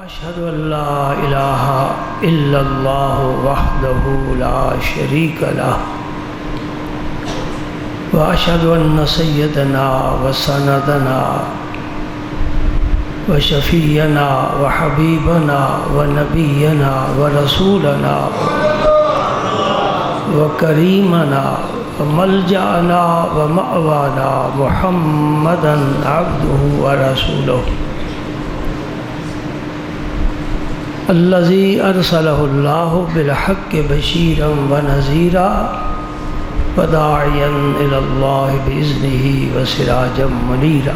أشهد أن لا إله إلا الله وحده لا شريك له وأشهد أن سيدنا وسندنا وشفينا وحبيبنا ونبينا ورسولنا وكريمنا وملجأنا ومأوانا محمدا عبده ورسوله الذي أرسله الله بالحق بشيرا ونذيرا وداعيا إلى الله بإذنه وسراجا منيرا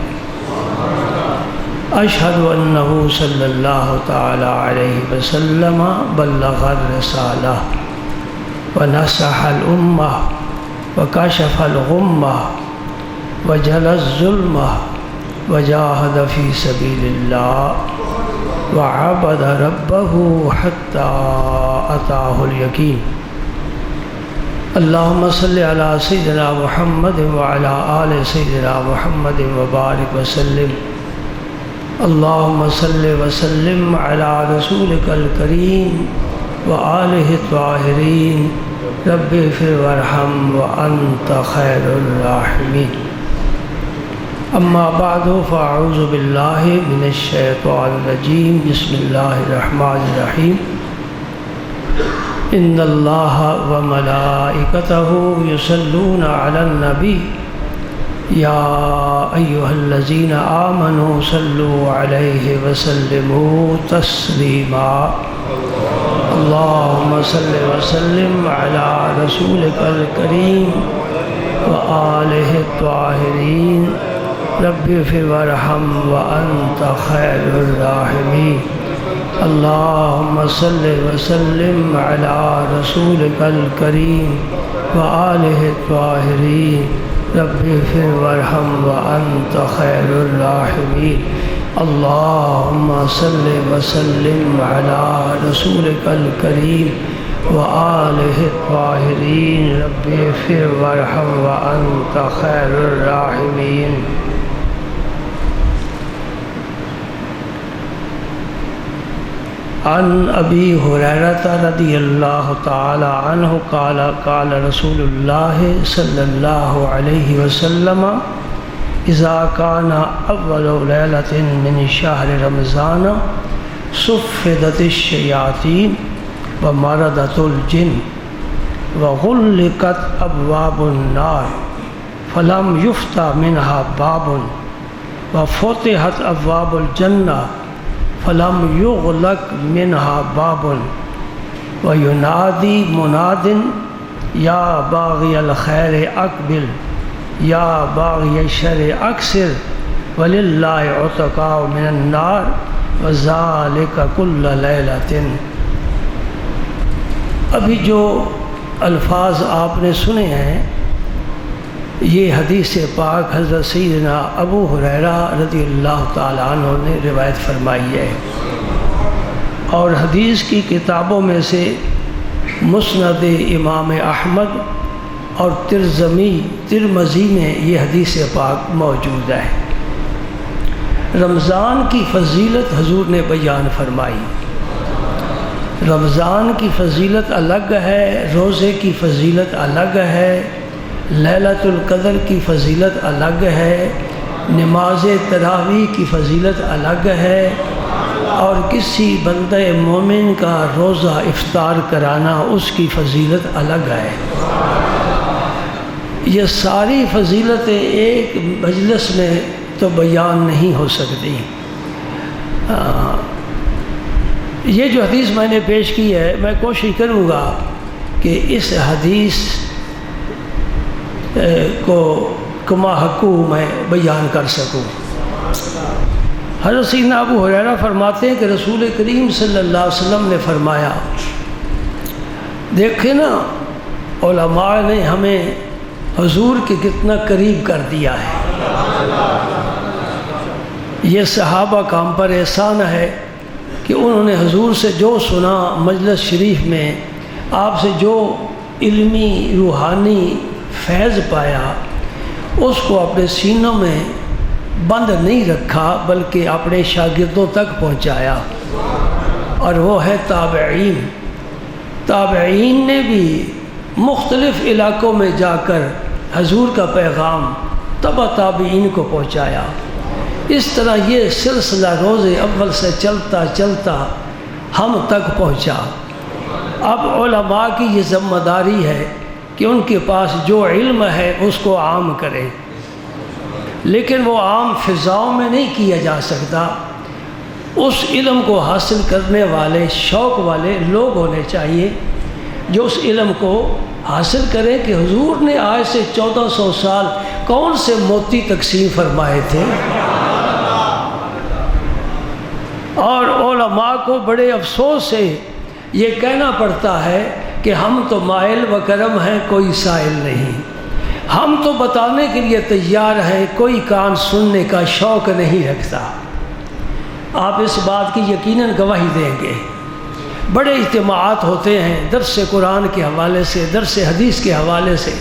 أشهد أنه صلى الله تعالى عليه وسلم بلغ الرسالة ونصح الأمة وكشف الغمة وجلى الظلمة وجاهد في سبيل الله وعبد ربه حتى أتاه اليقين اللهم صل على سيدنا محمد وعلى آل سيدنا محمد وبارك وسلم اللهم صل وسلم على رسولك الكريم وآله الطاهرين رب اغفر وارحم وأنت خير الراحمين أما بعد فأعوذ بالله من الشيطان الرجيم بسم الله الرحمن الرحيم إن الله وملائكته يصلون على النبي يا أيها الذين آمنوا صلوا عليه وسلموا تسليما اللهم صل وسلم على رسولك الكريم وآله الطاهرين رب اغفر وارحم وأنت خير الراحمين اللهم صل وسلم على رسولك الكريم وآله الطاهرين رب اغفر وارحم وأنت خير الراحمين اللهم صل وسلم على رسولك الكريم وآله الطاهرين رب اغفر وارحم وأنت خير الراحمين عن أبي هريرة رضي الله تعالى عنه قال رسول الله صلى الله عليه وسلم إذا كان أول ليلة من شهر رمضان صفدت الشياطين ومردت الجن وغلقت أبواب النار فلم يفتح منها باب وفتحت أبواب الجنة فلم يغلق منها باب وينادي مناد يا باغي الخير أقبل يا باغي الشر أكثر ولله عتقاء من النار وذلك كل ليلة. ابھی جو الفاظ آپ نے سنے ہیں یہ حدیث پاک حضرت سیدنا ابو ہریرہ رضی اللہ تعالیٰ عنہ نے روایت فرمائی ہے، اور حدیث کی کتابوں میں سے مسند امام احمد اور ترمذی میں یہ حدیث پاک موجود ہے. رمضان کی فضیلت حضور نے بیان فرمائی. رمضان کی فضیلت الگ ہے، روزے کی فضیلت الگ ہے، لیلۃ القدر کی فضیلت الگ ہے، نماز تراویح کی فضیلت الگ ہے، اور کسی بندہ مومن کا روزہ افطار کرانا اس کی فضیلت الگ ہے. یہ ساری فضیلتیں ایک مجلس میں تو بیان نہیں ہو سکتی. یہ جو حدیث میں نے پیش کی ہے میں کوشش کروں گا کہ اس حدیث کو کما حقو میں بیان کر سکوں. حضرت سیدنا ابو ہریرہ فرماتے ہیں کہ رسول کریم صلی اللہ علیہ وسلم نے فرمایا، دیکھیں نا علماء نے ہمیں حضور کے کتنا قریب کر دیا ہے. یہ صحابہ کا ہم پر احسان ہے کہ انہوں نے حضور سے جو سنا مجلس شریف میں، آپ سے جو علمی روحانی فیض پایا اس کو اپنے سینوں میں بند نہیں رکھا بلکہ اپنے شاگردوں تک پہنچایا. اور وہ ہے تابعین۔ تابعین نے بھی مختلف علاقوں میں جا کر حضور کا پیغام تبع تابعین کو پہنچایا۔ اس طرح یہ سلسلہ روز اول سے چلتا چلتا ہم تک پہنچا۔ اب علماء کی یہ ذمہ داری ہے کہ ان کے پاس جو علم ہے اس کو عام کریں، لیکن وہ عام فضاؤں میں نہیں کیا جا سکتا۔ اس علم کو حاصل کرنے والے شوق والے لوگ ہونے چاہیے جو اس علم کو حاصل کریں کہ حضور نے آج سے 1400 سال کون سے موتی تقسیم فرمائے تھے۔ اور علماء کو بڑے افسوس سے یہ کہنا پڑتا ہے کہ ہم تو مائل و کرم ہیں، کوئی سائل نہیں۔ ہم تو بتانے کے لیے تیار ہیں، کوئی کان سننے کا شوق نہیں رکھتا۔ آپ اس بات کی یقیناً گواہی دیں گے۔ بڑے اجتماعات ہوتے ہیں درس قرآن کے حوالے سے، درس حدیث کے حوالے سے،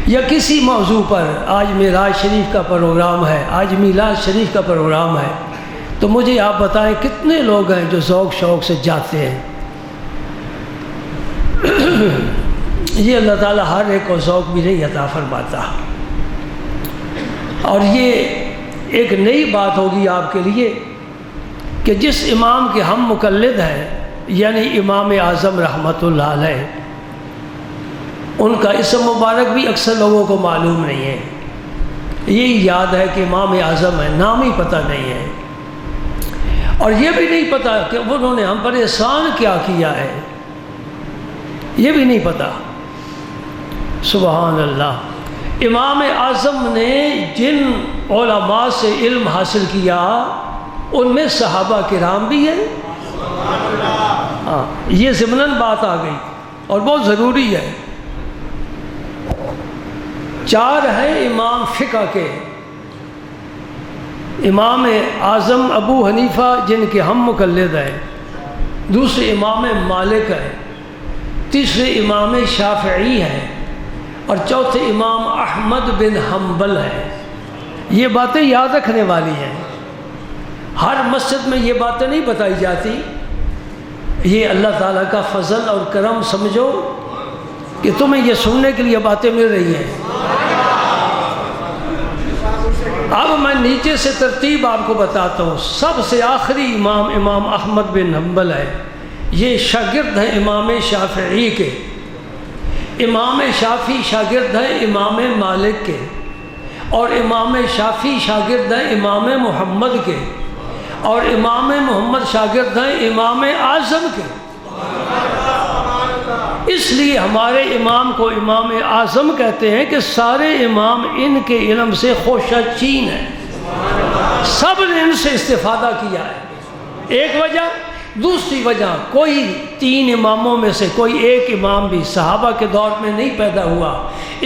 یا کسی موضوع پر۔ آج معراج شریف کا پروگرام ہے، آج میلاد شریف کا پروگرام ہے، تو مجھے آپ بتائیں کتنے لوگ ہیں جو ذوق شوق سے جاتے ہیں۔ یہ اللہ تعالیٰ ہر ایک کو ذوق بھی نہیں عطا فرماتا۔ اور یہ ایک نئی بات ہوگی آپ کے لیے کہ جس امام کے ہم مقلد ہیں، یعنی امام اعظم رحمۃ اللہ علیہ، ان کا اسم مبارک بھی اکثر لوگوں کو معلوم نہیں ہے۔ یہی یاد ہے کہ امام اعظم ہے، نام ہی پتہ نہیں ہے، اور یہ بھی نہیں پتہ کہ انہوں نے ہم پر احسان کیا کیا ہے، یہ بھی نہیں پتہ۔ سبحان اللہ۔ امام اعظم نے جن علماء سے علم حاصل کیا ان میں صحابہ کرام بھی ہیں۔ ہاں، یہ ضمناً بات آ گئی اور بہت ضروری ہے۔ 4 ہیں امام فقہ کے، امام اعظم ابو حنیفہ جن کے ہم مقلد ہیں، دوسرے امام مالک ہیں، تیسرے امام شافعی ہیں، اور چوتھے امام احمد بن حنبل ہیں۔ یہ باتیں یاد رکھنے والی ہیں۔ ہر مسجد میں یہ باتیں نہیں بتائی جاتی۔ یہ اللہ تعالیٰ کا فضل اور کرم سمجھو کہ تمہیں یہ سننے کے لیے باتیں مل رہی ہیں۔ اب میں نیچے سے ترتیب آپ کو بتاتا ہوں۔ سب سے آخری امام احمد بن حنبل ہے۔ یہ شاگرد ہیں امام شافعی کے۔ امام شافعی شاگرد ہیں امام مالک کے، اور امام شافعی شاگرد ہیں امام محمد کے، اور امام محمد شاگرد ہیں امام اعظم کے۔ اس لیے ہمارے امام کو امام اعظم کہتے ہیں کہ سارے امام ان کے علم سے خوشہ چین ہیں، سب نے ان سے استفادہ کیا ہے۔ ایک وجہ، دوسری وجہ، کوئی 3 اماموں میں سے کوئی ایک امام بھی صحابہ کے دور میں نہیں پیدا ہوا۔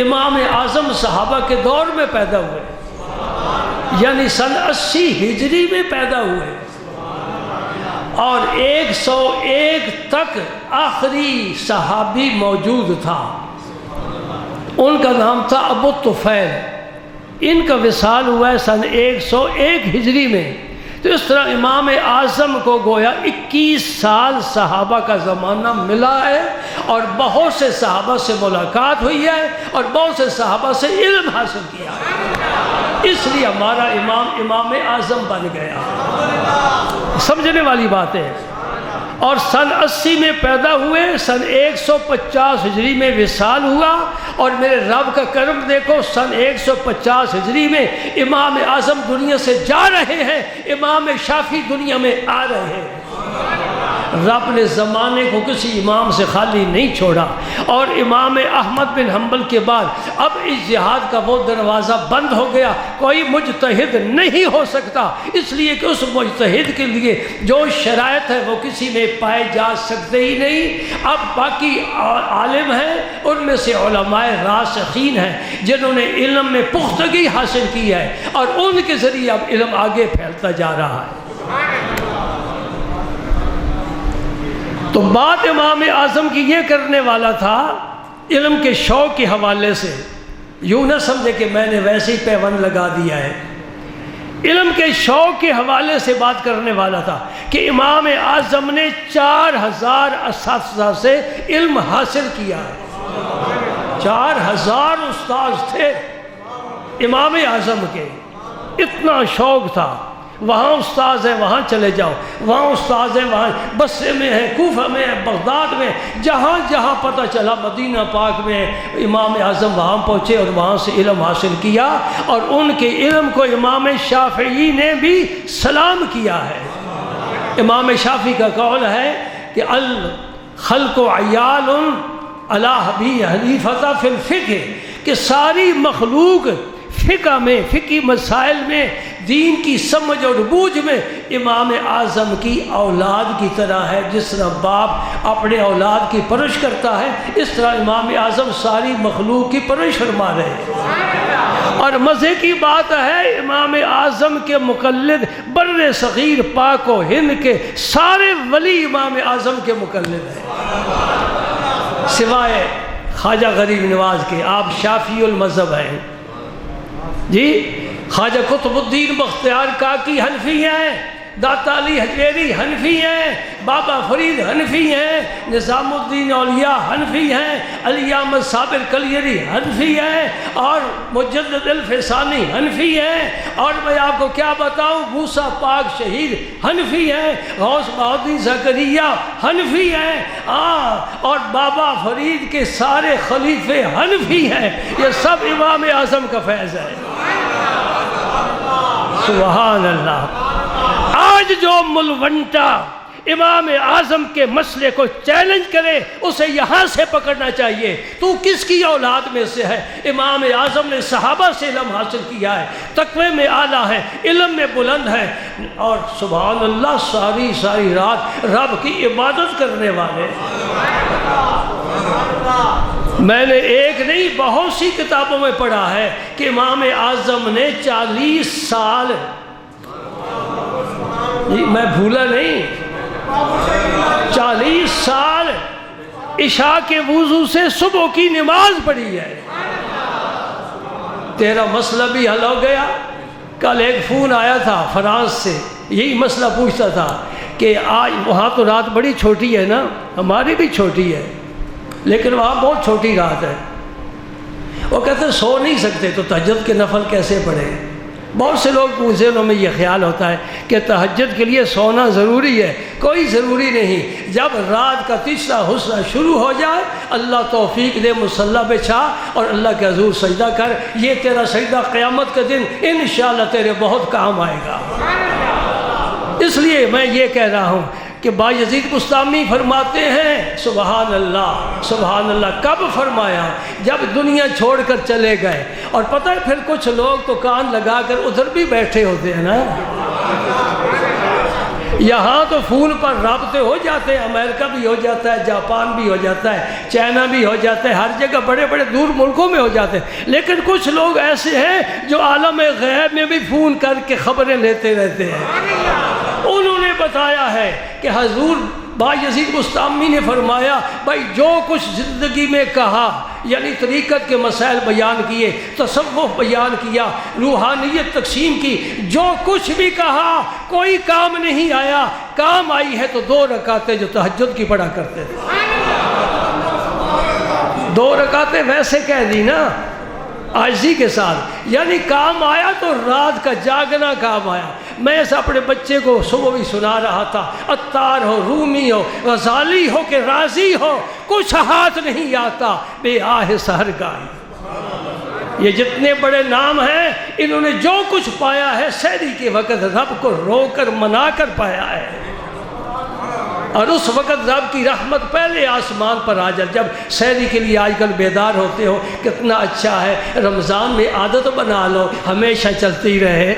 امام اعظم صحابہ کے دور میں پیدا ہوئے، یعنی سن 80 ہجری میں پیدا ہوئے، اور 101 تک آخری صحابی موجود تھا، ان کا نام تھا ابو طفیل۔ ان کا وصال ہوا ہے سن 101 ہجری میں۔ تو اس طرح امام اعظم کو گویا 21 سال صحابہ کا زمانہ ملا ہے، اور بہت سے صحابہ سے ملاقات ہوئی ہے، اور بہت سے صحابہ سے علم حاصل کیا ہے۔ اس لیے ہمارا امام اعظم بن گیا۔ سمجھنے والی بات ہے۔ اور سن 80 میں پیدا ہوئے، سن 150 ہجری میں وصال ہوا، اور میرے رب کا کرم دیکھو، سن 150 ہجری میں امام اعظم دنیا سے جا رہے ہیں، امام شافعی دنیا میں آ رہے ہیں۔ رب نے زمانے کو کسی امام سے خالی نہیں چھوڑا۔ اور امام احمد بن حنبل کے بعد اب اجتہاد کا وہ دروازہ بند ہو گیا، کوئی مجتہد نہیں ہو سکتا، اس لیے کہ اس مجتہد کے لیے جو شرائط ہے وہ کسی میں پائے جا سکتے ہی نہیں۔ اب باقی عالم ہیں، ان میں سے علماء راسخین ہیں جنہوں نے علم میں پختگی حاصل کی ہے، اور ان کے ذریعے اب علم آگے پھیلتا جا رہا ہے۔ تو بات امام اعظم کی یہ کرنے والا تھا علم کے شوق کے حوالے سے۔ یوں نہ سمجھے کہ میں نے ویسے ہی پیوند لگا دیا ہے۔ علم کے شوق کے حوالے سے بات کرنے والا تھا کہ امام اعظم نے 4000 اساتذہ سے علم حاصل کیا ہے۔ 4000 استاذ تھے امام اعظم کے، اتنا شوق تھا۔ وہاں استاذ ہے وہاں چلے جاؤ، وہاں استاذ ہے وہاں، بصرے میں ہے، کوفہ میں ہے، بغداد میں، جہاں جہاں پتہ چلا مدینہ پاک میں امام اعظم وہاں پہنچے اور وہاں سے علم حاصل کیا، اور ان کے علم کو امام شافعی نے بھی سلام کیا ہے۔ امام شافعی کا قول ہے کہ الخلق عیال علی ابی حنیفہ فی الفقہ، کہ ساری مخلوق فقہ میں، فقہی مسائل میں، دین کی سمجھ اور بوجھ میں امام اعظم کی اولاد کی طرح ہے۔ جس طرح باپ اپنے اولاد کی پرورش کرتا ہے، اس طرح امام اعظم ساری مخلوق کی پرورش فرما رہے ہیں۔ اور مزے کی بات ہے، امام اعظم کے مقلد بر صغیر پاک و ہند کے سارے ولی امام اعظم کے مقلد ہیں، سوائے خواجہ غریب نواز کے۔ آپ شافعی المذہب ہیں جی، خواجہ قطب الدین بختیار کاکی حنفی ہیں، داتا علی حجویری حنفی ہیں، بابا فرید حنفی ہیں، نظام الدین اولیاء حنفی ہیں، علی احمد صابر کلیری حنفی ہیں، اور مجدد الفسانی حنفی ہیں، اور میں آپ کو کیا بتاؤں، موسیٰ پاک شہید حنفی ہیں، غوث بہاؤالدین زکریا حنفی ہیں، اور بابا فرید کے سارے خلیفے حنفی ہیں۔ یہ سب امام اعظم کا فیض ہے۔ سبحان اللہ۔ آج جو ملونٹا امام اعظم کے مسئلے کو چیلنج کرے، اسے یہاں سے پکڑنا چاہیے۔ تو کس کی اولاد میں سے ہے؟ امام اعظم نے صحابہ سے علم حاصل کیا ہے، تقوی میں اعلیٰ ہے، علم میں بلند ہے، اور سبحان اللہ ساری ساری رات رب کی عبادت کرنے والے۔ میں نے ایک نہیں بہت سی کتابوں میں پڑھا ہے کہ امام اعظم نے 40 سال، میں بھولا نہیں، 40 سال عشاء کے وضو سے صبح کی نماز پڑھی ہے۔ تیرا مسئلہ بھی حل ہو گیا۔ کل ایک فون آیا تھا فرانس سے، یہی مسئلہ پوچھتا تھا کہ آج وہاں تو رات بڑی چھوٹی ہے نا، ہماری بھی چھوٹی ہے، لیکن وہاں بہت چھوٹی رات ہے۔ وہ کہتے ہیں سو نہیں سکتے تو تہجد کے نفل کیسے پڑھیں؟ بہت سے لوگ کے ذہنوں میں یہ خیال ہوتا ہے کہ تہجد کے لیے سونا ضروری ہے۔ کوئی ضروری نہیں۔ جب رات کا تیسرا حصہ شروع ہو جائے، اللہ توفیق دے، مصلی بچھا اور اللہ کے حضور سجدہ کر۔ یہ تیرا سجدہ قیامت کے دن انشاءاللہ تیرے بہت کام آئے گا۔ اس لیے میں یہ کہہ رہا ہوں کہ بایزید بستامی فرماتے ہیں، سبحان اللہ سبحان اللہ، کب فرمایا؟ جب دنیا چھوڑ کر چلے گئے۔ اور پتہ ہے پھر کچھ لوگ تو کان لگا کر ادھر بھی بیٹھے ہوتے ہیں نا، یہاں تو فون پر رابطے ہو جاتے ہیں، امریکہ بھی ہو جاتا ہے، جاپان بھی ہو جاتا ہے، چائنا بھی ہو جاتا ہے، ہر جگہ بڑے بڑے دور ملکوں میں ہو جاتے ہیں۔ لیکن کچھ لوگ ایسے ہیں جو عالم غیب میں بھی فون کر کے خبریں لیتے رہتے ہیں۔ انہوں نے بتایا ہے کہ حضور بایزید بستامی نے فرمایا، بھائی جو کچھ زندگی میں کہا، یعنی طریقت کے مسائل بیان کیے، تصوف بیان کیا، روحانیت تقسیم کی، جو کچھ بھی کہا کوئی کام نہیں آیا۔ کام آئی ہے تو 2 رکعتیں جو تہجد کی پڑھا کرتے تھے، 2 رکعتیں ویسے کہہ دی نا عاجزی کے ساتھ، یعنی کام آیا تو رات کا جاگنا کام آیا۔ میں ایسا اپنے بچے کو صبح بھی سنا رہا تھا، عطار ہو، رومی ہو، غزالی ہو کہ رازی ہو، کچھ ہاتھ نہیں آتا بے آہ سحرگاہی۔ یہ جتنے بڑے نام ہیں، انہوں نے جو کچھ پایا ہے سحری کے وقت رب کو رو کر منا کر پایا ہے، اور اس وقت رب کی رحمت پہلے آسمان پر آ جائے۔ جب سحری کے لیے آج کل بیدار ہوتے ہو، کتنا اچھا ہے، رمضان میں عادت بنا لو، ہمیشہ چلتی رہے،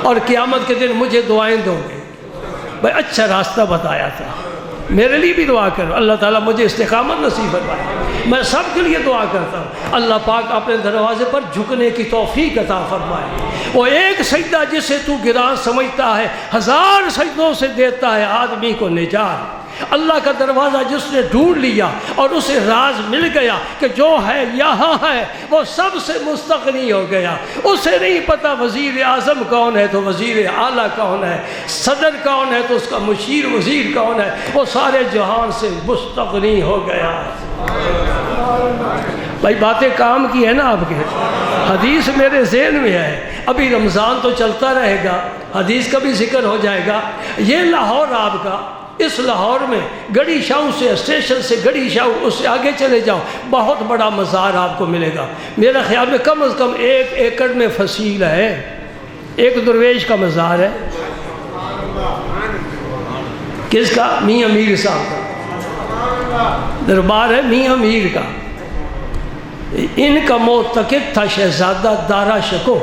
اور قیامت کے دن مجھے دعائیں دو گے، بھائی اچھا راستہ بتایا تھا۔ میرے لیے بھی دعا کرو، اللہ تعالیٰ مجھے استقامت نصیب فرمائے۔ میں سب کے لیے دعا کرتا ہوں، اللہ پاک اپنے دروازے پر جھکنے کی توفیق عطا فرمائے۔ وہ ایک سجدہ جسے تو گراں سمجھتا ہے، 1000 سجدوں سے دیتا ہے آدمی کو نجات۔ اللہ کا دروازہ جس نے ڈھونڈ لیا اور اسے راز مل گیا کہ جو ہے یہاں ہے، وہ سب سے مستغنی ہو گیا۔ اسے نہیں پتا وزیر اعظم کون ہے تو وزیر اعلیٰ کون ہے، صدر کون ہے تو اس کا مشیر وزیر کون ہے، وہ سارے جہان سے مستغنی ہو گیا۔ بھائی باتیں کام کی ہے نا آپ کے؟ حدیث میرے ذہن میں ہے، ابھی رمضان تو چلتا رہے گا، حدیث کا بھی ذکر ہو جائے گا۔ یہ لاہور آپ کا، اس لاہور میں گڑی شاہو سے، اسٹیشن سے گڑی شاہو، اس سے آگے چلے جاؤ، بہت بڑا مزار آپ کو ملے گا۔ میرا خیال میں کم از کم 1 ایکڑ میں فصیل ہے، ایک درویش کا مزار ہے۔ کس کا؟ میاں میر صاحب کا دربار ہے، میاں میر کا۔ ان کا معتقد تھا شہزادہ دارا شکو،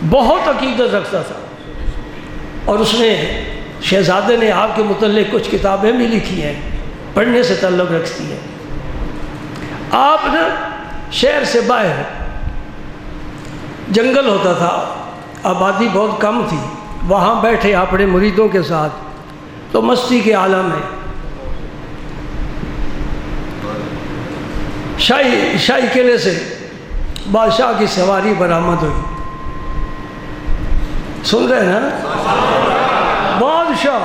بہت عقیدت رکھتا تھا، اور اس نے شہزادے نے آپ کے متعلق کچھ کتابیں بھی لکھی ہیں، پڑھنے سے تعلق رکھتی ہیں۔ آپ نا شہر سے باہر جنگل ہوتا تھا، آبادی بہت کم تھی، وہاں بیٹھے اپنے مریدوں کے ساتھ، تو مستی کے عالم میں شاہی قلعے سے بادشاہ کی سواری برآمد ہوئی۔ سن رہے ہیں نا؟ بادشاہ،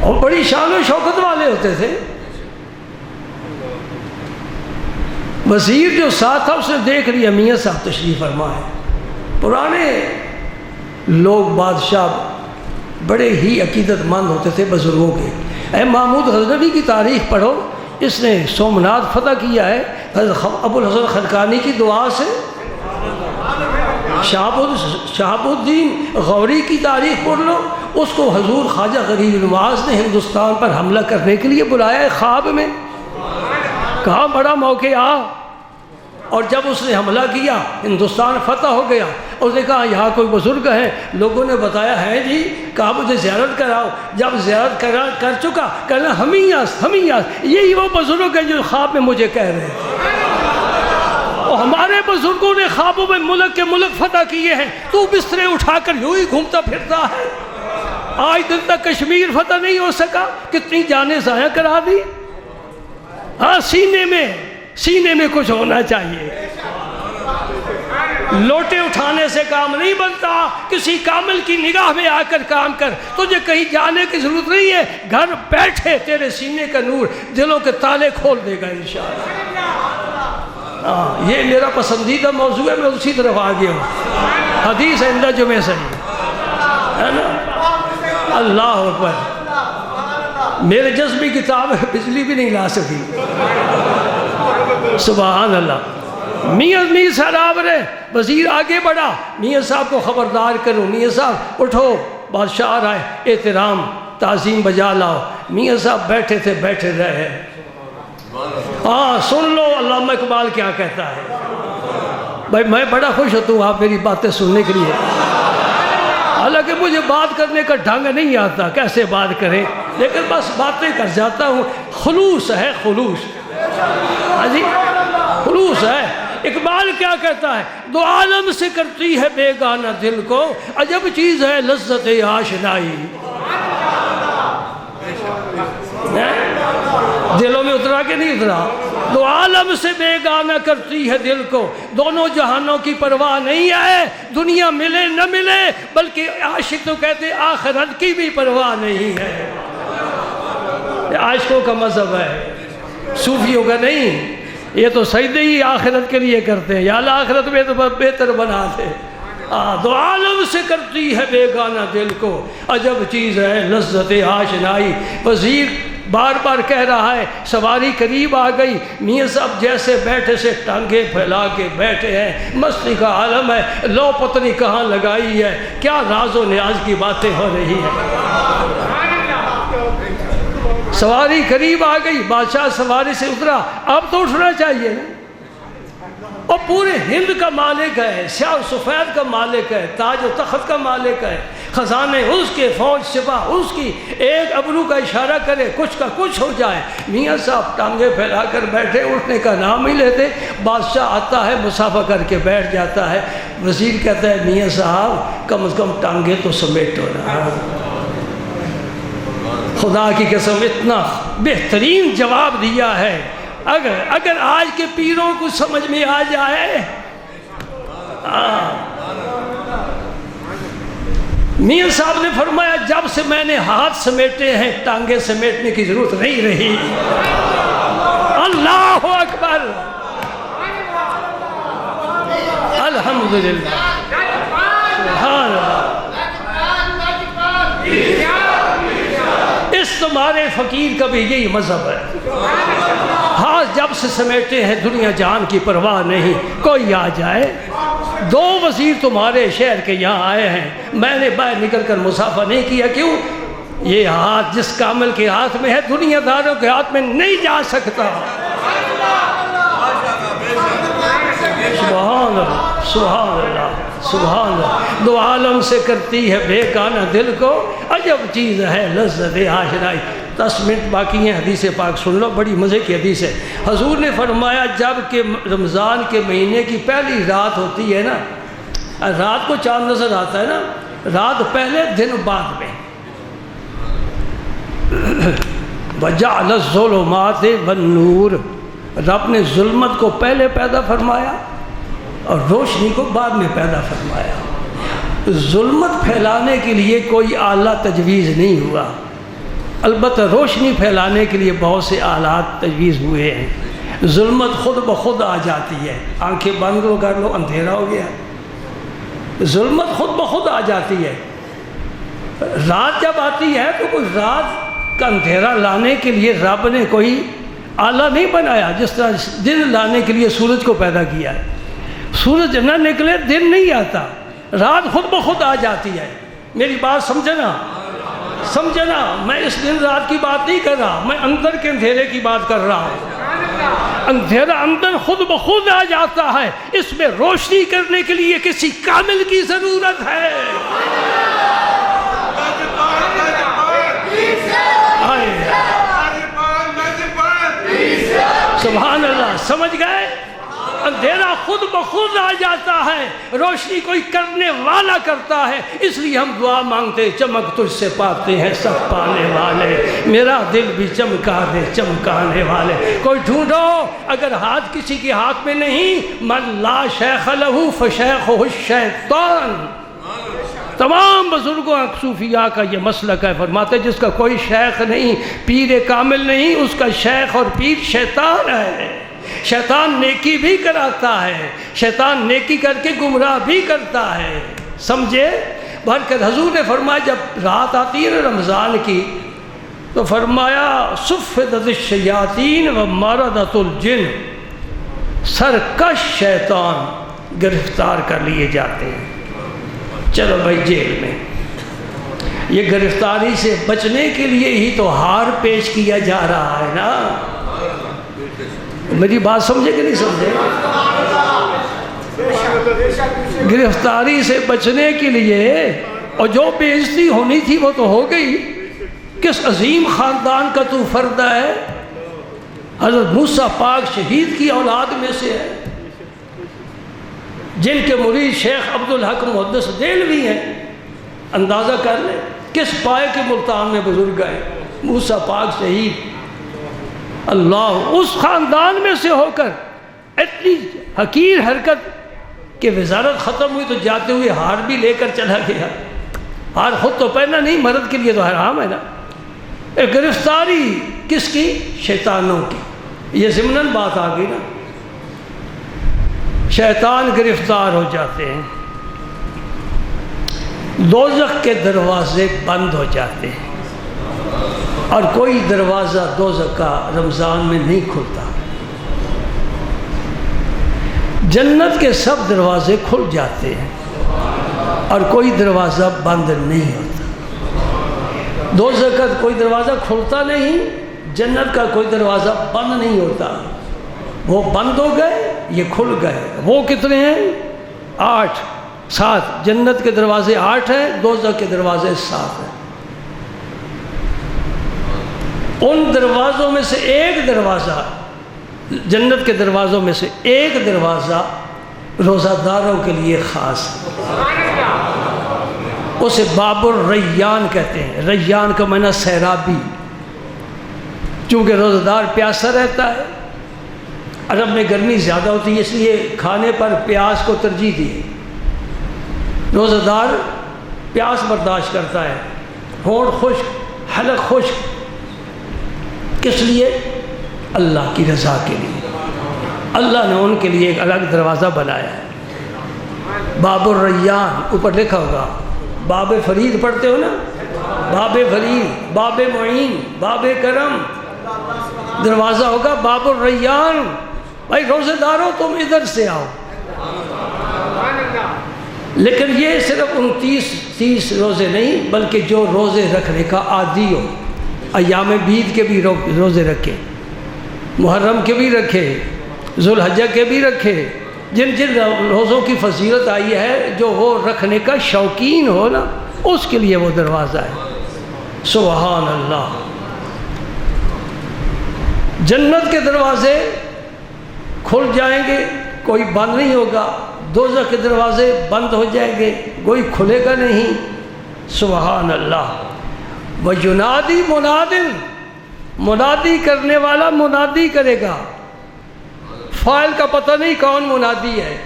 اور بڑی شان و شوکت والے ہوتے تھے۔ وزیر جو ساتھ تھا اس نے دیکھ لیا میاں صاحب تشریف فرما ہے۔ پرانے لوگ بادشاہ بڑے ہی عقیدت مند ہوتے تھے بزرگوں کے۔ اے محمود غزنوی کی تاریخ پڑھو، اس نے سومنات فتح کیا ہے ابو الحسن خلقانی کی دعا سے۔ شہاب الدین غوری کی تاریخ پڑھ لو، اس کو حضور خواجہ غریب نواز نے ہندوستان پر حملہ کرنے کے لیے بلایا ہے خواب میں، کہا بڑا موقع آ، اور جب اس نے حملہ کیا ہندوستان فتح ہو گیا۔ اس نے کہا یہاں کوئی بزرگ ہیں، لوگوں نے بتایا ہے جی، کہا مجھے زیارت کراؤ۔ جب زیارت کر چکا، کہنا ہمیاس یہی وہ بزرگ ہیں جو خواب میں مجھے کہہ رہے ہیں، اور ہمارے بزرگوں نے خوابوں میں ملک کے ملک فتح کیے ہیں، تو بسترے اٹھا کر یوں ہی گھومتا پھرتا ہے۔ آج دن تک کشمیر فتح نہیں ہو سکا، کتنی جانیں ضائع کرا دی۔ ہاں، سینے میں کچھ ہونا چاہیے۔ لوٹے اٹھانے سے کام نہیں بنتا، کسی کامل کی نگاہ میں آ کر کام کر۔ تجھے کہیں جانے کی ضرورت نہیں ہے، گھر بیٹھے تیرے سینے کا نور دلوں کے تالے کھول دے گا انشاءاللہ۔ یہ میرا پسندیدہ موضوع ہے، میں اسی طرف آ گیا ہوں۔ حدیث آئندہ جمعے صحیح ہے نا؟ اللہ اکبر۔ میرے جذبی کتاب ہے، بجلی بھی نہیں لا سکی، سبحان اللہ۔ میاں میر صاحب رہے، وزیر آگے بڑھا، میاں صاحب کو خبردار کرو، میاں صاحب اٹھو، بادشاہ آ رہا ہے، احترام تعظیم بجا لاؤ۔ میاں صاحب بیٹھے تھے، بیٹھے رہے۔ ہاں سن لو علامہ اقبال کیا کہتا ہے۔ بھائی میں بڑا خوش ہوتا ہوں آپ میری باتیں سننے کے لیے، حالانکہ مجھے بات کرنے کا ڈھنگ نہیں آتا کیسے بات کریں، لیکن بس باتیں کر جاتا ہوں۔ خلوص ہے، خلوص، ہاں جی خلوص ہے۔ اقبال کیا کہتا ہے؟ دو عالم سے کرتی ہے بیگانہ دل کو، عجب چیز ہے لذت آشنائی۔ دلوں میں اترا کہ نہیں اترا؟ دو عالم سے بیگانہ کرتی ہے دل کو، دونوں جہانوں کی پرواہ نہیں ہے، دنیا ملے نہ ملے، بلکہ عاشق تو کہتے آخرت کی بھی پرواہ نہیں ہے۔ یہ عاشقوں کا مذہب ہے، صوفیوں کا نہیں۔ یہ تو سجدے ہی آخرت کے لیے کرتے ہیں، یا اللہ آخرت میں تو بہتر بنا دے۔ دو عالم سے کرتی ہے بیگانہ دل کو، عجب چیز ہے لذت آشنائی۔ وزیر بار بار کہہ رہا ہے، سواری قریب آ گئی، میاں صاحب جیسے بیٹھے سے ٹانگیں پھیلا کے بیٹھے ہیں، مستی کا عالم ہے، لو پتنی کہاں لگائی ہے، کیا راز و نیاز کی باتیں ہو رہی ہیں۔ سواری قریب آ گئی، بادشاہ سواری سے اترا، اب تو اٹھنا چاہیے نا، اور پورے ہند کا مالک ہے، سیاہ و سفید کا مالک ہے، تاج و تخت کا مالک ہے، خزانے اس کے، فوج سپاہ اس کی، ایک ابرو کا اشارہ کرے کچھ کا کچھ ہو جائے۔ میاں صاحب ٹانگیں پھیلا کر بیٹھے، اٹھنے کا نام ہی لیتے، بادشاہ آتا ہے مصافحہ کر کے بیٹھ جاتا ہے، وزیر کہتا ہے میاں صاحب کم از کم ٹانگیں تو سمیٹو نا۔ خدا کی قسم اتنا بہترین جواب دیا ہے، اگر آج کے پیروں کو سمجھ میں آ جائے۔ میاں صاحب نے فرمایا جب سے میں نے ہاتھ سمیٹے ہیں ٹانگیں سمیٹنے کی ضرورت نہیں رہی۔ اللہ اکبر، الحمدللہ، سبحان اللہ۔ اس تمہارے فقیر کا بھی یہی مذہب ہے، ہاتھ جب سے سمیٹے ہیں دنیا جان کی پرواہ نہیں، کوئی آ جائے۔ دو وزیر تمہارے شہر کے یہاں آئے ہیں، میں نے باہر نکل کر مصافحہ نہیں کیا، کیوں؟ یہ ہاتھ جس کامل کے ہاتھ میں ہے دنیا داروں کے ہاتھ میں نہیں جا سکتا۔ سبحان اللہ، سبحان اللہ، سبحان اللہ۔ دو عالم سے کرتی ہے بے گانہ دل کو، عجب چیز ہے لذت آشنائی۔ 10 منٹ باقی ہیں، حدیث پاک سن لو، بڑی مزے کی حدیث ہے۔ حضور نے فرمایا جب کہ رمضان کے مہینے کی پہلی رات ہوتی ہے نا، رات کو چاند نظر آتا ہے نا، رات پہلے دن بعد میں، وَجَعَلَ الظُّلُمَاتِ وَالنُّورَ، رب نے ظلمت کو پہلے پیدا فرمایا اور روشنی کو بعد میں پیدا فرمایا۔ ظلمت پھیلانے کے لیے کوئی آلہ تجویز نہیں ہوا، البتہ روشنی پھیلانے کے لیے بہت سے آلات تجویز ہوئے ہیں۔ ظلمت خود بخود آ جاتی ہے، آنکھیں بند کر لو اندھیرا ہو گیا، ظلمت خود بخود آ جاتی ہے۔ رات جب آتی ہے تو کوئی رات کا اندھیرا لانے کے لیے رب نے کوئی آلہ نہیں بنایا، جس طرح دن لانے کے لیے سورج کو پیدا کیا ہے۔ سورج نہ نکلے دن نہیں آتا، رات خود بخود آ جاتی ہے۔ میری بات سمجھنا، سمجھنا، میں اس دن رات کی بات نہیں کر رہا، میں اندر کے اندھیرے کی بات کر رہا ہوں۔ اندھیرا اندر خود بخود آ جاتا ہے، اس میں روشنی کرنے کے لیے کسی کامل کی ضرورت ہے۔ سبحان اللہ، سمجھ گئے؟ اندھیرا خود بخود آ جاتا ہے، روشنی کوئی کرنے والا کرتا ہے، اس لیے ہم دعا مانگتے، چمک تجھ سے پاتے ہیں سب پانے والے، میرا دل بھی چمکا دے چمکانے والے۔ کوئی ڈھونڈو، اگر ہاتھ کسی کے ہاتھ میں نہیں، من لا شیخ لہو فشیخہ الشیطان۔ تمام بزرگوں صوفیاء کا یہ مسلک ہے، فرماتے جس کا کوئی شیخ نہیں، پیر کامل نہیں، اس کا شیخ اور پیر شیطان ہے۔ شیطان نیکی بھی کراتا ہے، شیطان نیکی کر کے گمراہ بھی کرتا ہے، سمجھے؟ برکت حضور نے فرمایا جب رات آتی ہے نا رمضان کی، تو فرمایا صفدت الشیاطین ومردت الجن، سرکش شیطان گرفتار کر لیے جاتے ہیں۔ چلو بھائی جیل میں، یہ گرفتاری سے بچنے کے لیے ہی تو ہار پیش کیا جا رہا ہے نا۔ میری بات سمجھے کہ نہیں سمجھے؟ گرفتاری سے بچنے کے لیے، اور جو بے عزتی ہونی تھی وہ تو ہو گئی۔ کس عظیم خاندان کا تو فرد ہے، حضرت موسیٰ پاک شہید کی اولاد میں سے ہے، جن کے مرید شیخ عبدالحق محدث دہلوی ہیں۔ اندازہ کر لیں کس پائے کے ملتان میں بزرگ گئے، موسیٰ پاک شہید۔ اللہ، اس خاندان میں سے ہو کر اتنی حقیر حرکت کہ وزارت ختم ہوئی تو جاتے ہوئے ہار بھی لے کر چلا گیا۔ ہار خود تو پہنا نہیں، مرد کے لیے تو حرام ہے نا۔ گرفتاری کس کی؟ شیطانوں کی۔ یہ ضمناً بات آ گئی نا، شیطان گرفتار ہو جاتے ہیں، دوزخ کے دروازے بند ہو جاتے ہیں، اور کوئی دروازہ دوزخ کا رمضان میں نہیں کھلتا۔ جنت کے سب دروازے کھل جاتے ہیں اور کوئی دروازہ بند نہیں ہوتا۔ دوزخ کا کوئی دروازہ کھلتا نہیں، جنت کا کوئی دروازہ بند نہیں ہوتا۔ وہ بند ہو گئے، یہ کھل گئے۔ وہ کتنے ہیں؟ 8۔ 7 جنت کے دروازے 8 ہیں، دوزخ کے دروازے 7 ہیں۔ ان دروازوں میں سے ایک دروازہ، جنت کے دروازوں میں سے ایک دروازہ روزہ داروں کے لیے خاص ہے، اسے باب الریان کہتے ہیں۔ ریان کا معنی سیرابی، چونکہ روزہ دار پیاسا رہتا ہے، عرب میں گرمی زیادہ ہوتی ہے اس لیے کھانے پر پیاس کو ترجیح دی۔ روزہ دار پیاس برداشت کرتا ہے، ہونٹ خشک، حلق خشک، کس لیے؟ اللہ کی رضا کے لیے۔ اللہ نے ان کے لیے ایک الگ دروازہ بنایا ہے، باب الریان، اوپر لکھا ہوگا۔ باب فرید پڑھتے ہو نا، باب فرید، باب معین، باب کرم، دروازہ ہوگا باب الریان۔ بھائی روزے داروں تم ادھر سے آؤ۔ لیکن یہ صرف 29-30 روزے نہیں، بلکہ جو روزے رکھنے کا عادی ہو، ایام بیت کے بھی روزے رکھے، محرم کے بھی رکھے، ذوالحجہ کے بھی رکھے، جن روزوں کی فضیلت آئی ہے، جو وہ رکھنے کا شوقین ہو نا، اس کے لیے وہ دروازہ ہے۔ سبحان اللہ۔ جنت کے دروازے کھل جائیں گے، کوئی بند نہیں ہوگا، دوزخ کے دروازے بند ہو جائیں گے، کوئی کھلے گا نہیں۔ سبحان اللہ۔ وَيُنَادِي مُنَادٍ، منادی کرنے والا منادی کرے گا، فاعل کا پتہ نہیں کون منادی ہے۔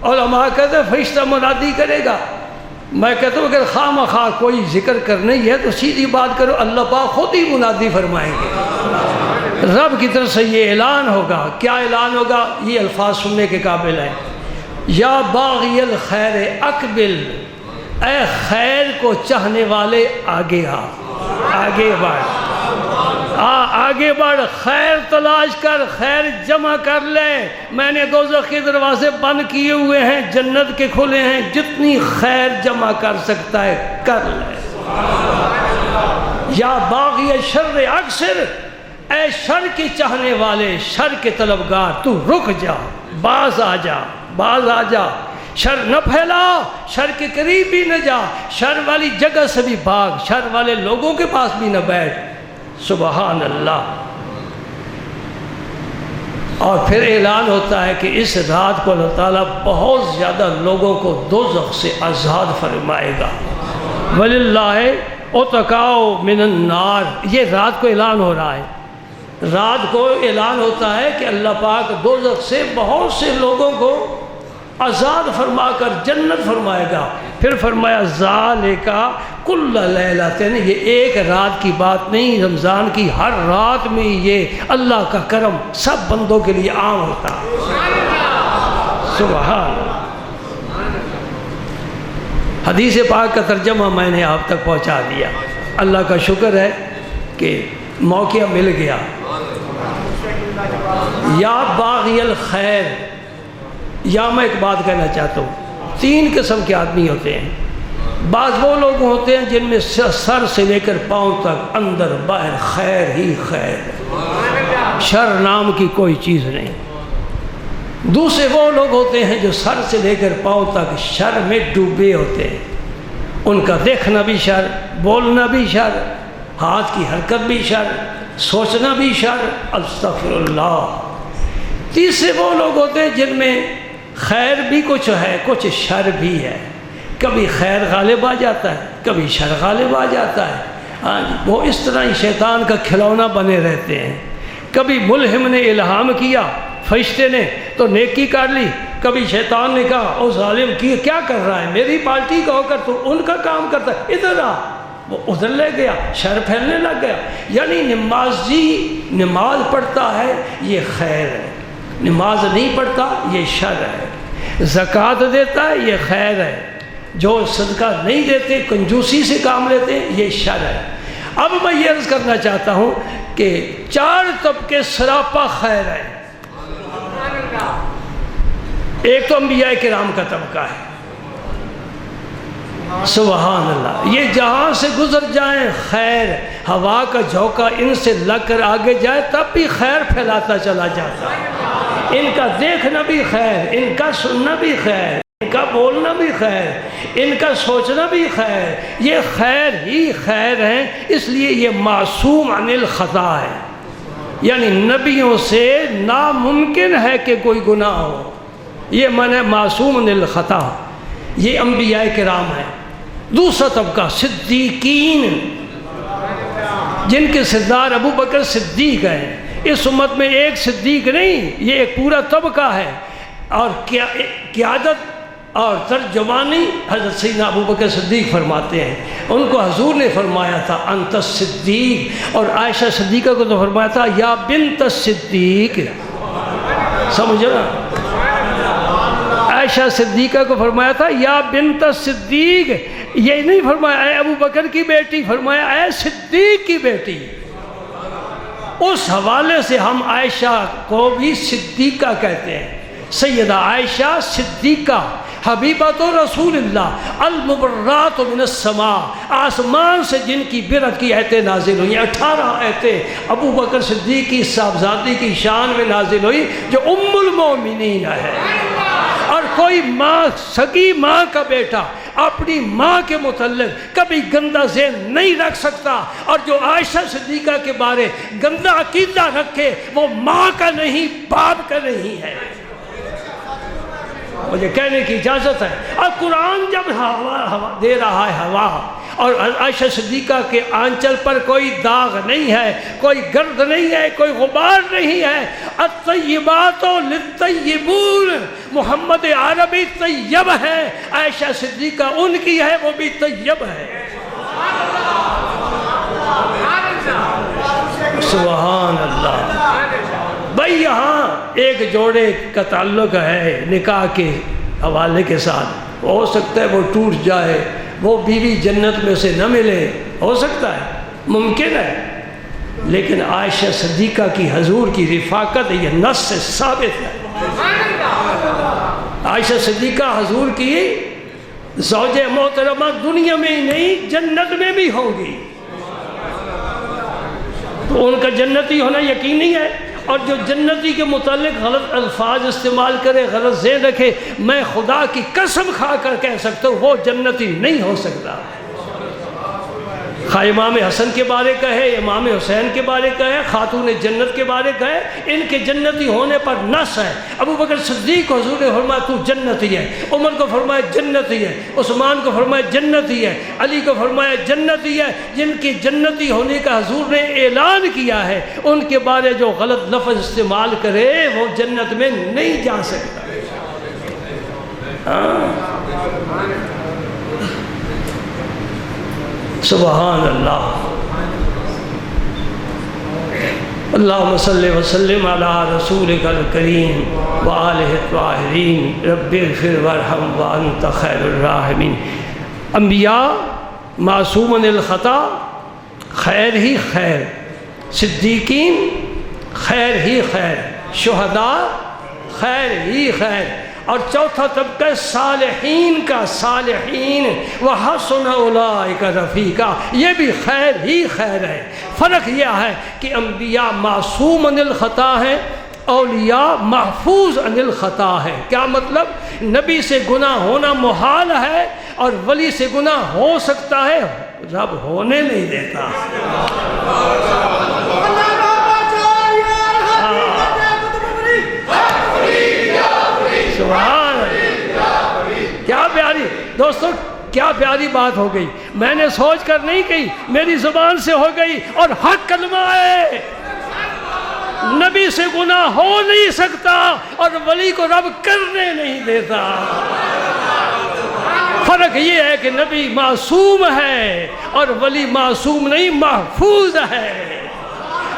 علماء کہتے ہیں فرشتہ منادی کرے گا۔ میں کہتا ہوں اگر خواہ مخواہ کوئی ذکر کرنا ہی ہے تو سیدھی بات کرو، اللہ پاک خود ہی منادی فرمائیں گے، رب کی طرف سے یہ اعلان ہوگا۔ کیا اعلان ہوگا؟ یہ الفاظ سننے کے قابل ہیں۔ یا باغی الخیر اقبل، اے خیر کو چاہنے والے آگے آ، آگے بڑھ، آگے بڑھ، خیر تلاش کر، خیر جمع کر لے۔ میں نے دوزخ کے دروازے بند کیے ہوئے ہیں، جنت کے کھلے ہیں، جتنی خیر جمع کر سکتا ہے کر لے۔ یا باغی شر اکثر، اے شر کے چاہنے والے، شر کے طلبگار، تو رک جا، باز آ جا، باز آ جا، شر نہ پھیلا، شر کے قریب بھی نہ جا، شر والی جگہ سے بھی بھاگ، شر والے لوگوں کے پاس بھی نہ بیٹھ۔ سبحان اللہ۔ اور پھر اعلان ہوتا ہے کہ اس رات کو اللہ تعالیٰ بہت زیادہ لوگوں کو دوزخ سے آزاد فرمائے گا۔ وَلِلَّهِ عُتَقَاءُ مِنَ النَّارِ، یہ رات کو اعلان ہو رہا ہے۔ رات کو اعلان ہوتا ہے کہ اللہ پاک دوزخ سے بہت سے لوگوں کو آزاد فرما کر جنت فرمائے گا۔ پھر فرمایا ذَلِكَ كُلَّ لَيْلَةٍ، یہ ایک رات کی بات نہیں، رمضان کی ہر رات میں یہ اللہ کا کرم سب بندوں کے لیے عام ہوتا ہے۔ سبحان اللہ۔ حدیث پاک کا ترجمہ میں نے آپ تک پہنچا دیا۔ اللہ کا شکر ہے کہ موقع مل گیا۔ یا باغی الخیر، یا میں ایک بات کہنا چاہتا ہوں، 3 قسم کے آدمی ہوتے ہیں۔ بعض وہ لوگ ہوتے ہیں جن میں سر سے لے کر پاؤں تک اندر باہر خیر ہی خیر، شر نام کی کوئی چیز نہیں۔ دوسرے وہ لوگ ہوتے ہیں جو سر سے لے کر پاؤں تک شر میں ڈوبے ہوتے ہیں، ان کا دیکھنا بھی شر، بولنا بھی شر، ہاتھ کی حرکت بھی شر، سوچنا بھی شر، استغفر اللہ۔ تیسرے وہ لوگ ہوتے ہیں جن میں خیر بھی کچھ ہے، کچھ شر بھی ہے، کبھی خیر غالب آ جاتا ہے، کبھی شر غالب آ جاتا ہے۔ وہ اس طرح ہی شیطان کا کھلونا بنے رہتے ہیں۔ کبھی ملہم نے الہام کیا، فرشتے نے تو نیکی کر لی، کبھی شیطان نے کہا او ظالم کی کیا کر رہا ہے، میری پارٹی کا ہو کر تو ان کا کام کرتا ہے، ادھر آ، وہ ادھر لے گیا، شر پھیلنے لگ گیا۔ یعنی نمازی نماز پڑھتا ہے یہ خیر ہے، نماز نہیں پڑھتا یہ شر ہے، زکوٰۃ دیتا ہے یہ خیر ہے، جو صدقہ نہیں دیتے کنجوسی سے کام لیتے یہ شر ہے۔ اب میں یہ عرض کرنا چاہتا ہوں کہ 4 طبقے سراپا خیر ہیں۔ ایک تو انبیاء کرام کا طبقہ ہے، سبحان اللہ، یہ جہاں سے گزر جائیں خیر، ہوا کا جھونکا ان سے لگ کر آگے جائے تب بھی خیر پھیلاتا چلا جاتا ہے۔ ان کا دیکھنا بھی خیر، ان کا سننا بھی خیر۔ ان کا بولنا بھی خیر، ان کا سوچنا بھی خیر، یہ خیر ہی خیر ہے، اس لیے یہ معصوم عن الخطا ہے، یعنی نبیوں سے ناممکن ہے کہ کوئی گناہ ہو، یہ معنی معصوم عن الخطا، یہ انبیاء کرام ہیں۔ دوسرا طبقہ صدیقین، جن کے سردار ابو بکر صدیق ہیں، اس امت میں ایک صدیق نہیں، یہ ایک پورا طبقہ ہے، اور قیادت اور ترجمانی حضرت سیدنا ابو بکر صدیق فرماتے ہیں۔ ان کو حضور نے فرمایا تھا انت الصدیق، اور عائشہ صدیقہ کو تو فرمایا تھا یا بنت الصدیق، سمجھو نا، عائشہ صدیقہ کو فرمایا تھا یا بنت الصدیق، یہ نہیں فرمایا اے ابو بکر کی بیٹی، فرمایا اے صدیق کی بیٹی۔ اس حوالے سے ہم عائشہ کو بھی صدیقہ کہتے ہیں، سیدہ عائشہ صدیقہ حبیبۃ رسول اللہ، المبرات من السماء، آسمان سے جن کی برت کی آیتیں نازل ہوئی، 18 آیتیں ابو بکر صدیق کی صاحبزادی کی شان میں نازل ہوئی، جو ام المومنین ہے۔ اور کوئی ماں، سگی ماں کا بیٹا اپنی ماں کے متعلق کبھی گندہ ذہن نہیں رکھ سکتا، اور جو عائشہ صدیقہ کے بارے گندہ عقیدہ رکھے وہ ماں کا نہیں، باپ کا نہیں ہے، مجھے کہنے کی اجازت ہے۔ اور قرآن جب ہوا دے رہا ہے ہوا، اور عائشہ صدیقہ کے آنچل پر کوئی داغ نہیں ہے، کوئی گرد نہیں ہے، کوئی غبار نہیں ہے، الطیبات للطیبون، محمد عربی طیب ہے، عائشہ صدیقہ ان کی ہے، وہ بھی طیب ہے۔ سبحان اللہ۔ بھائی یہاں ایک جوڑے کا تعلق ہے نکاح کے حوالے کے ساتھ، ہو سکتا ہے وہ ٹوٹ جائے، وہ بیوی جنت میں سے نہ ملے، ہو سکتا ہے، ممکن ہے، لیکن عائشہ صدیقہ کی حضور کی رفاقت یہ نص سے ثابت ہے۔ عائشہ صدیقہ حضور کی زوج محترمہ دنیا میں ہی نہیں جنت میں بھی ہوگی، تو ان کا جنتی ہونا یقینی ہے۔ اور جو جنتی کے متعلق غلط الفاظ استعمال کرے، غلط ذہن رکھے، میں خدا کی قسم کھا کر کہہ سکتا ہوں وہ جنتی نہیں ہو سکتا۔ خواہ امام حسن کے بارے کہے، امام حسین کے بارے کہے، خاتون جنت کے بارے کہے، ان کے جنتی ہونے پر نص ہے۔ ابو بکر صدیق کو حضور نے فرمایا تو جنتی ہے، عمر کو فرمایا جنتی ہے، عثمان کو فرمایا جنتی ہے، علی کو فرمایا جنتی ہے۔ جن کی جنتی ہونے کا حضور نے اعلان کیا ہے، ان کے بارے جو غلط لفظ استعمال کرے وہ جنت میں نہیں جا سکتا۔ سبحان اللہ۔ اللہم صلی وسلم علی رسولک الکریم وآلہ الطاہرین رب اغفر وارحم وانت خیر الراحمین۔ انبیاء معصوم عن الخطا، خیر ہی خیر، صدیقین خیر ہی خیر، شہداء خیر ہی خیر، اور چوتھا طبقہ صالحین کا، صالحین وحسن اولئک رفیقا، یہ بھی خیر ہی خیر ہے۔ فرق یہ ہے کہ انبیاء معصوم عن الخطا ہیں، اولیاء محفوظ عن الخطا ہے۔ کیا مطلب؟ نبی سے گناہ ہونا محال ہے، اور ولی سے گناہ ہو سکتا ہے، رب ہونے نہیں دیتا۔ سبحان اللہ۔ کیا پیاری دوستو، کیا پیاری بات ہو گئی، میں نے سوچ کر نہیں کہی، میری زبان سے ہو گئی، اور حق کلمہ ہے۔ نبی سے گناہ ہو نہیں سکتا، اور ولی کو رب کرنے نہیں دیتا۔ فرق یہ ہے کہ نبی معصوم ہے اور ولی معصوم نہیں، محفوظ ہے۔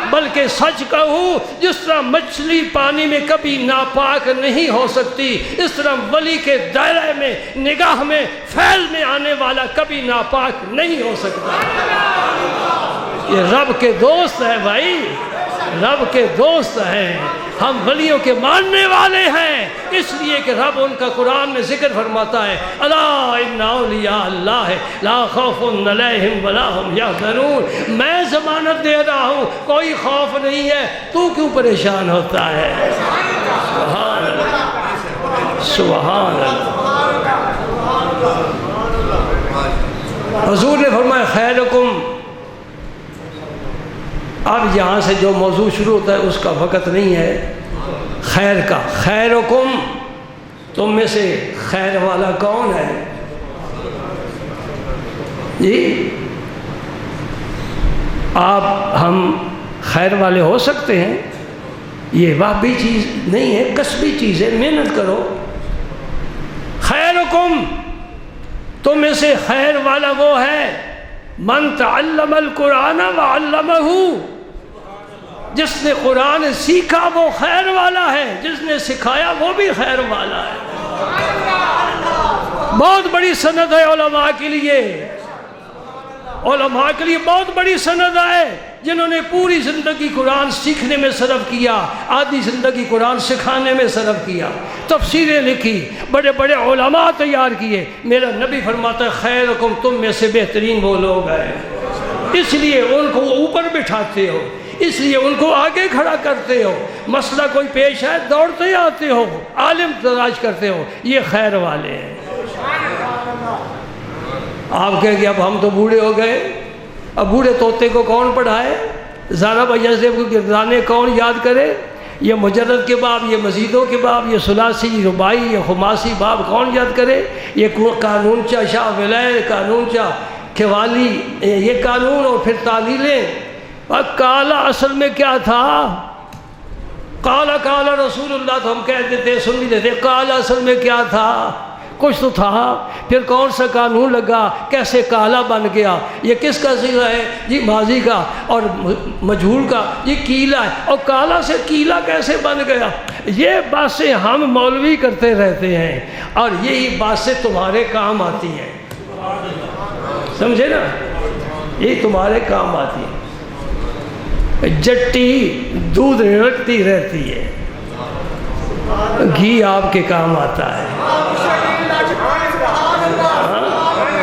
بلکہ سچ کہوں، جس طرح مچھلی پانی میں کبھی ناپاک نہیں ہو سکتی، اس طرح ولی کے دائرے میں، نگاہ میں، فیض میں آنے والا کبھی ناپاک نہیں ہو سکتا۔ یہ رب کے دوست ہے بھائی، رب کے دوست ہیں، ہم ولیوں کے ماننے والے ہیں، اس لیے کہ رب ان کا قرآن میں ذکر فرماتا ہے، الا ان اولیاء اللہ لا خوف علیہم ولا ہم یحزنون۔ میں ضمانت دے رہا ہوں کوئی خوف نہیں ہے، تو کیوں پریشان ہوتا ہے؟ سبحان اللہ، سبحان اللہ۔ حضور نے فرمایا خیرکم، اب یہاں سے جو موضوع شروع ہوتا ہے اس کا وقت نہیں ہے خیر کا. خیرکم، تم میں سے خیر والا کون ہے؟ جی آپ ہم خیر والے ہو سکتے ہیں، یہ واقعی چیز نہیں ہے، کسبی چیز ہے، محنت کرو. خیرکم، تم میں سے خیر والا وہ ہے من تعلم القرآن وعلمہ، جس نے قرآن سیکھا وہ خیر والا ہے، جس نے سکھایا وہ بھی خیر والا ہے. بہت بڑی سند ہے علماء کے لیے، علماء کے لیے بہت بڑی سند ہے، جنہوں نے پوری زندگی قرآن سیکھنے میں صرف کیا، آدھی زندگی قرآن سکھانے میں صرف کیا، تفسیریں لکھی، بڑے بڑے علماء تیار کیے. میرا نبی فرماتا ہے خیرکم، تم میں سے بہترین وہ لوگ ہیں، اس لیے ان کو اوپر بٹھاتے ہو، اس لیے ان کو آگے کھڑا کرتے ہو. مسئلہ کوئی پیش ہے دوڑتے آتے ہو، عالم تلاش کرتے ہو، یہ خیر والے ہیں. آپ کہیں گے اب ہم تو بوڑھے ہو گئے، اب بوڑھے طوطے کو کون پڑھائے، زارا بھائی کو گردانے کون یاد کرے، یہ مجرد کے باب، یہ مزیدوں کے باب، یہ ثلاثی رباعی، یہ خماسی باب کون یاد کرے، یہ قانون چا شاہ ولائے، قانون چا کھوالی، یہ قانون اور پھر تعلیلیں. کالا اصل میں کیا تھا؟ کالا کالا رسول اللہ تو ہم کہتے تھے، سن بھی لیتے. کالا اصل میں کیا تھا؟ کچھ تو تھا، پھر کون سا قانون لگا، کیسے کالا بن گیا. یہ کس کا صیغہ ہے؟ جی ماضی کا، اور مجہول کا یہ کیلا ہے، اور کالا سے کیلا کیسے بن گیا. یہ باتیں ہم مولوی کرتے رہتے ہیں، اور یہی باتیں تمہارے کام آتی ہیں، سمجھے نا، یہ تمہارے کام آتی ہیں. جٹی دودھ رکھتی رہتی ہے، گھی آپ کے کام آتا ہے.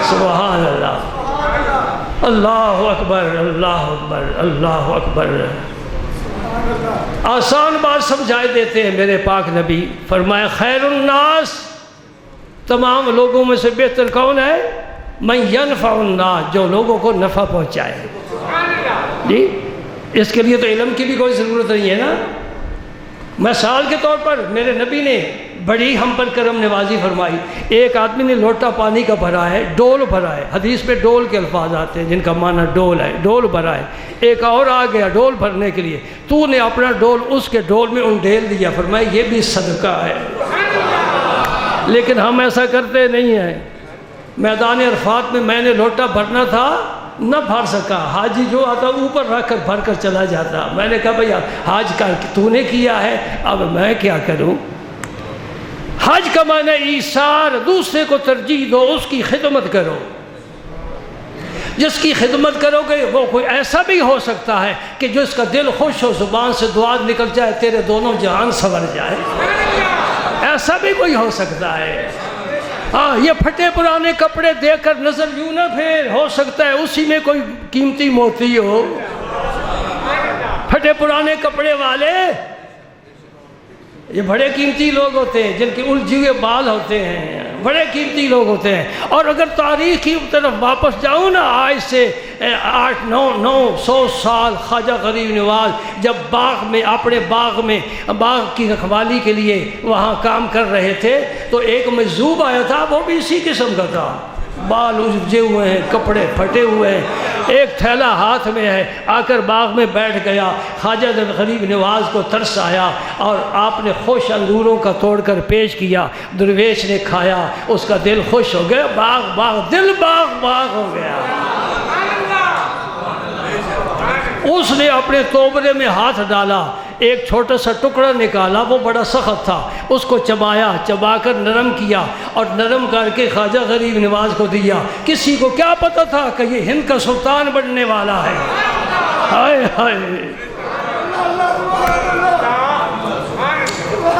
سبحان اللہ، اللہ اکبر، اللہ اکبر، اللہ اکبر. آسان بات سمجھائے دیتے ہیں میرے پاک نبی. فرمایا خیر الناس، تمام لوگوں میں سے بہتر کون ہے؟ من ینفع الناس، جو لوگوں کو نفع پہنچائے. جی اس کے لیے تو علم کی بھی کوئی ضرورت نہیں ہے نا. مثال کے طور پر میرے نبی نے بڑی ہم پر کرم نوازی فرمائی. ایک آدمی نے لوٹا پانی کا بھرا ہے، ڈول بھرا ہے، حدیث میں ڈول کے الفاظ آتے ہیں جن کا معنی ڈول ہے، ڈول بھرا ہے. ایک اور آ گیا ڈول بھرنے کے لیے، تو نے اپنا ڈول اس کے ڈول میں انڈیل دیا. فرمایا یہ بھی صدقہ ہے. لیکن ہم ایسا کرتے نہیں ہیں. میدان عرفات میں نے لوٹا بھرنا تھا، نہ بھر سکا. حاجی جو آتا اوپر رکھ کر بھر کر چلا جاتا. میں نے کہا بھئی حج کا تو نے کیا ہے، اب میں کیا کروں. حج کا معنی ایثار، دوسرے کو ترجیح دو، اس کی خدمت کرو. جس کی خدمت کرو گے وہ کوئی ایسا بھی ہو سکتا ہے کہ جس کا دل خوش ہو، زبان سے دعا نکل جائے تیرے دونوں جہان سنور جائے. ایسا بھی کوئی ہو سکتا ہے. ہاں یہ پھٹے پرانے کپڑے دیکھ کر نظر یوں نہ پھیر، ہو سکتا ہے اسی میں کوئی قیمتی موتی ہو. پھٹے پرانے کپڑے والے یہ بڑے قیمتی لوگ ہوتے ہیں، جن کے الجھے ہوئے بال ہوتے ہیں، بڑے قیمتی لوگ ہوتے ہیں. اور اگر تاریخ کی طرف واپس جاؤں نا، آج سے 800-900 سال خواجہ غریب نواز جب باغ میں، اپنے باغ میں باغ کی رکھوالی کے لیے وہاں کام کر رہے تھے، تو ایک مجذوب آیا تھا، وہ بھی اسی قسم کا تھا. بال الجھے ہوئے ہیں، کپڑے پھٹے ہوئے ہیں، ایک تھیلا ہاتھ میں ہے. آ کر باغ میں بیٹھ گیا. خواجہ غریب نواز کو ترس آیا اور آپ نے خوش انگوروں کا توڑ کر پیش کیا. درویش نے کھایا، اس کا دل خوش ہو گیا. باغ باغ، دل باغ باغ ہو گیا. اس نے اپنے توبرے میں ہاتھ ڈالا، ایک چھوٹا سا ٹکڑا نکالا، وہ بڑا سخت تھا. اس کو چبایا، چبا کر نرم کیا اور نرم کر کے خواجہ غریب نواز کو دیا. کسی کو کیا پتا تھا کہ یہ ہند کا سلطان بننے والا ہے. ہائے ہائے،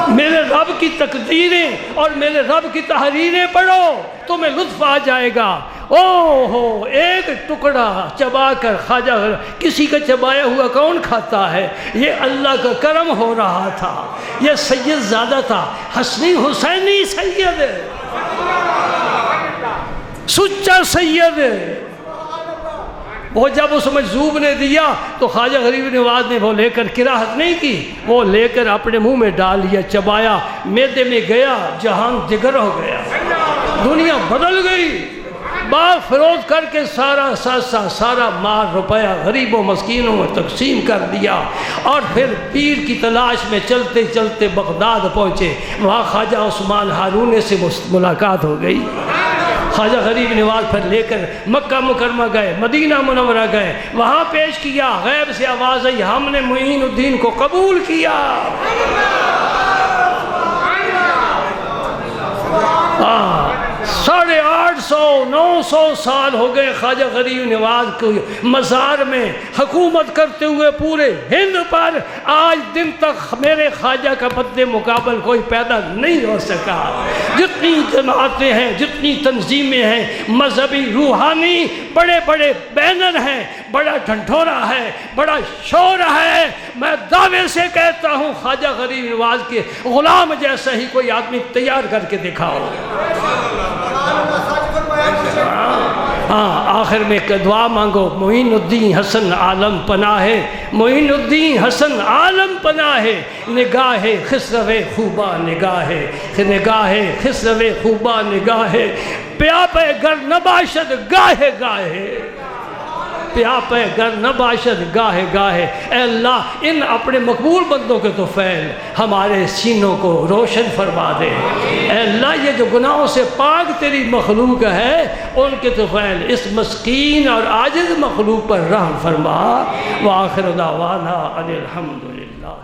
میرے رب کی تقدیریں اور میرے رب کی تحریریں پڑھو، تمہیں لطف آ جائے گا. او ہو، ایک ٹکڑا چبا کر خواجہ، کسی کا چبایا ہوا کون کھاتا ہے؟ یہ اللہ کا کرم ہو رہا تھا. یہ سید زادہ تھا، حسنی حسینی سید، سچا سید. وہ جب اس مجذوب نے دیا تو خواجہ غریب نواز نے وہ لے کر کراہت نہیں کی، وہ لے کر اپنے منہ میں ڈال لیا، چبایا، معدے میں گیا، جہان جگر ہو گیا، دنیا بدل گئی، باغ فروخت کر کے سارا مال روپیہ غریبوں مسکینوں میں تقسیم کر دیا، اور پھر پیر کی تلاش میں چلتے چلتے بغداد پہنچے، وہاں خواجہ عثمان ہارونی سے ملاقات ہو گئی۔ خواجہ غریب نواز پھر لے کر مکہ مکرمہ گئے، مدینہ منورہ گئے، وہاں پیش کیا، غیب سے آواز آئی، ہم نے معین الدین کو قبول کیا۔ 850-900 سال ہو گئے خواجہ غریب نواز کو مزار میں حکومت کرتے ہوئے پورے ہند پر، آج دن تک میرے خواجہ کا بد مقابل کوئی پیدا نہیں ہو سکا۔ جتنی جماعتیں ہیں، جتنی تنظیمیں ہیں، مذہبی روحانی بڑے بڑے بینر ہیں، بڑا ڈھنڈورا ہے، بڑا شور ہے، میں دعوے سے کہتا ہوں خواجہ غریب نواز کے غلام جیسا ہی کوئی آدمی تیار کر کے دکھاؤ۔ آخر میں دعا مانگو، معین الدین حسن عالم پناہ، معین الدین حسن عالم پناہ، نگاہ خسرو خوبا نگاہ، نگاہ خسرو خوبا نگاہ، پیا پہ گر نباشد گاہے گاہے، پیا پہ گر نباشد گاہے گاہے۔ اے اللہ ان اپنے مقبول بندوں کے طفیل ہمارے سینوں کو روشن فرما دے۔ اے اللہ یہ جو گناہوں سے پاک تیری مخلوق ہے ان کے طفیل اس مسکین اور عاجز مخلوق پر رحم فرما۔ وآخر دعوانا ان الحمدللہ۔